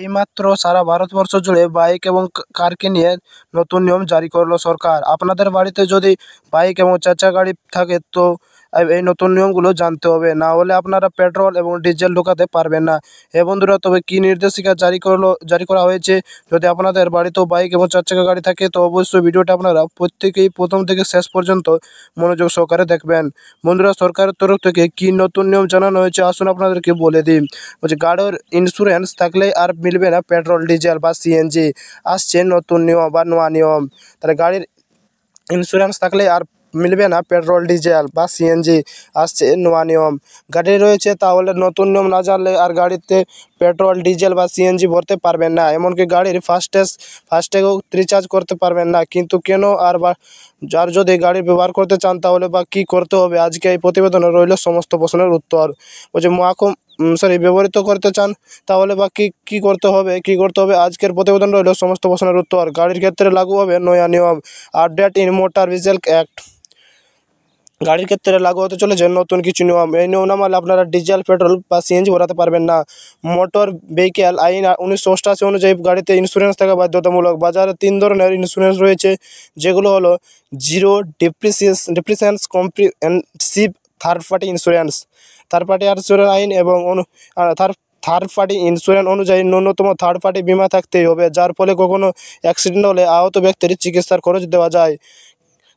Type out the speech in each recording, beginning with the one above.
এইমাত্র সারা ভারতবর্ষ জুড়ে বাইক এবং কারকে নিয়ে নতুন নিয়ম জারি করলো সরকার। আপনাদের বাড়িতে যদি বাইক এবং চার চাকা গাড়ি থাকে তো এই নতুন নিয়মগুলো জানতে হবে, না হলে আপনারা পেট্রোল এবং ডিজেল ঢোকাতে পারবেন না। বন্ধুরা, তবে কি নির্দেশিকা জারি করা হয়েছে, যদি আপনাদের বাড়িতেও বাইক এবং চার চাকা গাড়ি থাকে তো অবশ্যই ভিডিওটা আপনারা প্রত্যেকেই প্রথম থেকে শেষ পর্যন্ত মনোযোগ সহকারে দেখবেন। বন্ধুরা, সরকারের তরফ থেকে কি নতুন নিয়ম জানানো হয়েছে আসুন আপনাদেরকে বলে দিই। বলছে গাড়ির ইন্স্যুরেন্স থাকলে আর মিলবে না পেট্রোল ডিজেল বা সিএনজি। আসছে নতুন নিয়ম বা নয়া নিয়ম। তাহলে গাড়ির ইন্স্যুরেন্স থাকলে আর মিলবে না পেট্রোল ডিজেল বা সিএনজি। আসছে নয়া নিয়ম। গাড়ি রয়েছে তাহলে নতুন নিয়ম না জানলে আর গাড়িতে পেট্রোল ডিজেল বা সিএনজি ভরতে পারবেন না। এমনকি গাড়ির ফাস্ট্যাগও রিচার্জ করতে পারবেন না। কিন্তু কেন আর বা যার যদি গাড়ি ব্যবহার করতে চান তাহলে বা কী করতে হবে, আজকে এই প্রতিবেদনে রইল সমস্ত প্রশ্নের উত্তর। বলছে ব্যবহৃত করতে চান তাহলে বা কী করতে হবে আজকের প্রতিবেদন রইল সমস্ত প্রশ্নের উত্তর। গাড়ির ক্ষেত্রে লাগু হবে নয়া নিয়ম। Update in motor vehicle act. গাড়ির ক্ষেত্রে লাগু হতে চলেছে নতুন কিছু নিয়ম। এই নিয়ম না মানলে আপনারা ডিজেল পেট্রোল বা সিএনজি ভরাতে পারবেন না। মোটর ভেহিক্যাল আইন 1988 অনুযায়ী গাড়িতে ইন্স্যুরেন্স থাকা বাধ্যতামূলক। বাজারে 3 ধরনের ইন্স্যুরেন্স রয়েছে, যেগুলো হলো zero depreciation comprehensive third party insurance আইন এবং থার্ড পার্টি ইন্স্যুরেন্স অনুযায়ী ন্যূনতম থার্ড পার্টি বীমা থাকতেই হবে, যার ফলে কখনো অ্যাক্সিডেন্ট হলে আহত ব্যক্তির চিকিৎসার খরচ দেওয়া যায়।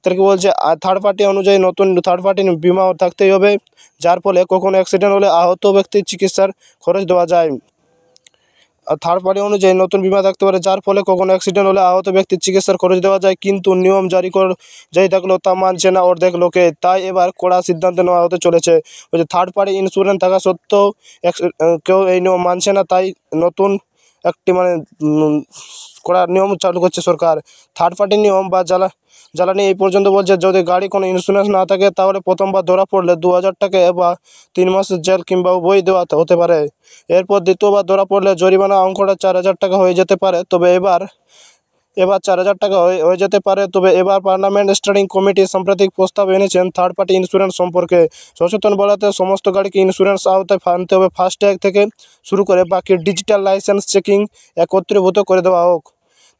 তার কি বলছে, থার্ড পার্টি অনুযায়ী নতুন থার্ড পার্টি বিমা থাকতেই হবে, যার ফলে কখনো অ্যাক্সিডেন্ট হলে আহত ব্যক্তির চিকিৎসার খরচ দেওয়া যায়। আর থার্ড পার্টি অনুযায়ী নতুন বিমা থাকতে পারে, যার ফলে কখনো অ্যাক্সিডেন্ট হলে আহত ব্যক্তির চিকিৎসার খরচ দেওয়া যায়। কিন্তু নিয়ম জারি থাকলেও তা মানছে না অর্ধেক লোকে, তাই এবার কড়া সিদ্ধান্ত নেওয়া হতে চলেছে। বলছে থার্ড পার্টি ইন্স্যুরেন্স থাকা সত্ত্বেও কেউ এই নিয়ম মানছে না, তাই নতুন একটি কড়া নিয়ম চালু করছে সরকার। থার্ড পার্টি নিয়ম বা জ্বালানি এই পর্যন্ত বলছে, যদি গাড়ি কোনো ইন্স্যুরেন্স না থাকে তাহলে প্রথমবার ধরা পড়লে 2000 টাকা বা 3 মাসের জেল কিংবা উভয় দেওয়া হতে পারে। এরপর দ্বিতীয়বার ধরা পড়লে জরিমানা অঙ্কটা 4000 টাকা হয়ে যেতে পারে। তবে এবার 4000 টাকা হয়ে যেতে পারে। তবে এবার পার্লামেন্ট স্ট্যান্ডিং কমিটি সাম্প্রতিক প্রস্তাব এনেছেন থার্ড পার্টি ইন্স্যুরেন্স সম্পর্কে। সচেতন বলাতে সমস্ত গাড়িকে ইন্স্যুরেন্স আওতায় আনতে হবে। ফাস্ট্যাগ থেকে শুরু করে বাকি ডিজিটাল লাইসেন্স চেকিং একত্রীভূত করে দেওয়া হোক।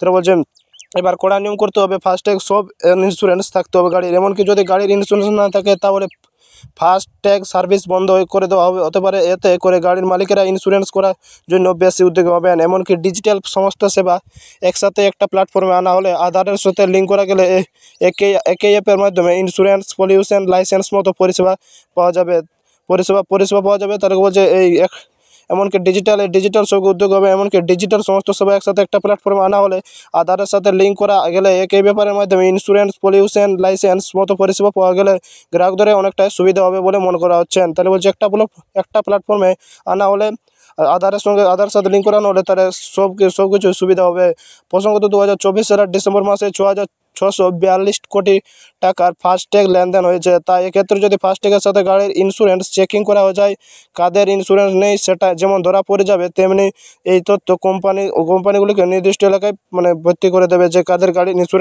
তারা বলছেন এবার কড়া নিয়ম করতে হবে, ফাস্ট্যাগ সব ইন্স্যুরেন্স থাকতে হবে গাড়ির। এমনকি যদি গাড়ির ইন্স্যুরেন্স না থাকে তাহলে ফাস্ট্যাগ সার্ভিস বন্ধ করে দেওয়া হতে পারে। এতে করে গাড়ির মালিকেরা ইন্স্যুরেন্স করার জন্য বেশি উদ্যোগী হবেন। এমনকি ডিজিটাল সমস্ত সেবা একসাথে একটা প্ল্যাটফর্মে আনা হলে আধারের সাথে লিঙ্ক করা গেলে একই অ্যাপের মাধ্যমে ইন্স্যুরেন্স, পলিউশন লাইসেন্স মতো পরিষেবা পাওয়া যাবে। তারা বলছে এমনকি ডিজিটাল সব উদ্যোগ হবে। এমনকি ডিজিটাল সমস্ত সেবা একসাথে একটা প্ল্যাটফর্মে আনা হলে আধারের সাথে লিঙ্ক করা গেলে একই ব্যাপারের মাধ্যমে ইন্স্যুরেন্স, পলিউশন লাইসেন্স মতো পরিষেবা পাওয়া গেলে গ্রাহকদের অনেকটাই সুবিধা হবে বলে মনে করা হচ্ছেন। তাহলে বলছে একটা প্ল্যাটফর্মে আনা হলে আধারের সাথে লিঙ্ক করানো হলে তাহলে সব কিছু সুবিধা হবে। প্রসঙ্গত 2024 সালের ডিসেম্বর মাসে 6,642 কোটি টাকার ফাস্ট্যাগ লেনদেন হয়েছে। তাই এক্ষেত্রে যদি ফাস্ট্যাগের সাথে গাড়ির ইন্স্যুরেন্স চেকিং করা যায়, কাদের ইন্স্যুরেন্স নেই সেটা যেমন ধরা পড়ে যাবে, তেমনি এই তথ্য কোম্পানিগুলিকে নির্দিষ্ট এলাকায় ভর্তি করে দেবে যে কাদের গাড়ির ইন্স্যুরেন্স